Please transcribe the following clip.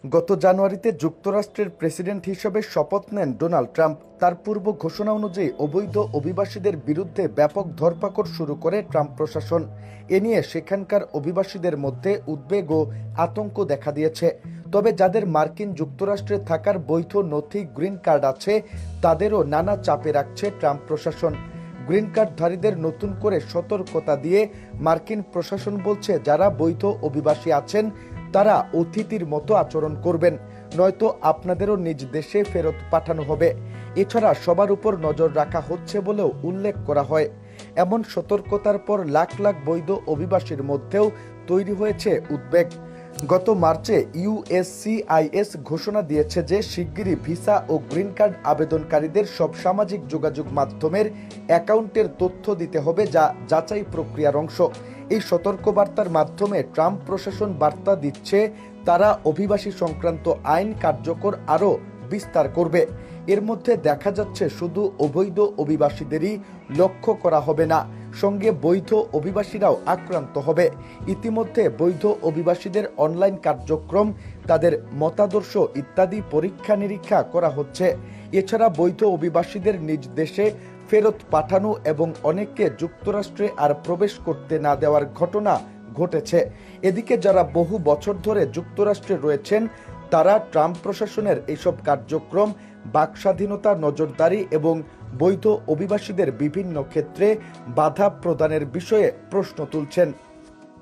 গত জানুয়ারিতে যুক্তরাষ্ট্রের প্রেসিডেন্ট হিসেবে শপথ নেন ডোনাল্ড ট্রাম্প। তার পূর্ব ঘোষণা অনুযায়ী অবৈধ অভিবাসীদের বিরুদ্ধে ব্যাপক ধরপাকড় শুরু করে ট্রাম্প প্রশাসন। এ নিয়ে সেখানকার অভিবাসীদের মধ্যে উদ্বেগ ও আতঙ্ক দেখা দিয়েছে। তবে যাদের মার্কিন যুক্তরাষ্ট্রে থাকার বৈধ নথি গ্রিন কার্ড আছে, তাদেরও নানা চাপে রাখছে ট্রাম্প প্রশাসন। গ্রিন কার্ডধারীদের নতুন করে সতর্কতা দিয়ে মার্কিন প্রশাসন বলছে, যারা বৈধ অভিবাসী আছেন তারা অতিথির মতো আচরণ করবেন, নয়তো আপনাদেরও নিজ দেশে ফেরত পাঠানো হবে। এছাড়া সবার উপর নজর রাখা হচ্ছে বলেও উল্লেখ করা হয়। এমন সতর্কতার পর লাখ লাখ বৈধ অভিবাসীর মধ্যেও তৈরি হয়েছে উদ্বেগ। গত মার্চে ইউএসসিআইএস ঘোষণা দিয়েছে যে শিগগিরই ভিসা ও গ্রিন কার্ড আবেদনকারীদের সব সামাজিক যোগাযোগ মাধ্যমের অ্যাকাউন্টের তথ্য দিতে হবে, যা যাচাই প্রক্রিয়ার অংশ। এই সতর্কবার্তার মাধ্যমে ট্রাম্প প্রশাসন বার্তা দিচ্ছে, তারা অভিবাসী সংক্রান্ত আইন কার্যকর আরও বিস্তার করবে। এর মধ্যে দেখা যাচ্ছে শুধু অবৈধ অভিবাসীদেরই লক্ষ্য করা হবে না, সঙ্গে বৈধ অভিবাসীরাও আক্রান্ত হবে। ইতিমধ্যে বৈধ অভিবাসীদের অনলাইন কার্যক্রম, তাদের মতাদর্শ ইত্যাদি পরীক্ষা নিরীক্ষা করা হচ্ছে। এছাড়া বৈধ অভিবাসীদের নিজ দেশে ফেরত পাঠানো এবং অনেককে যুক্তরাষ্ট্রে আর প্রবেশ করতে না দেওয়ার ঘটনা ঘটেছে। এদিকে যারা বহু বছর ধরে যুক্তরাষ্ট্রে রয়েছেন, তারা ট্রাম্প প্রশাসনের এইসব কার্যক্রম, বাকস্বাধীনতা, নজরদারি এবং বৈধ অভিবাসীদের বিভিন্ন ক্ষেত্রে বাধা প্রদানের বিষয়ে প্রশ্ন তুলছেন।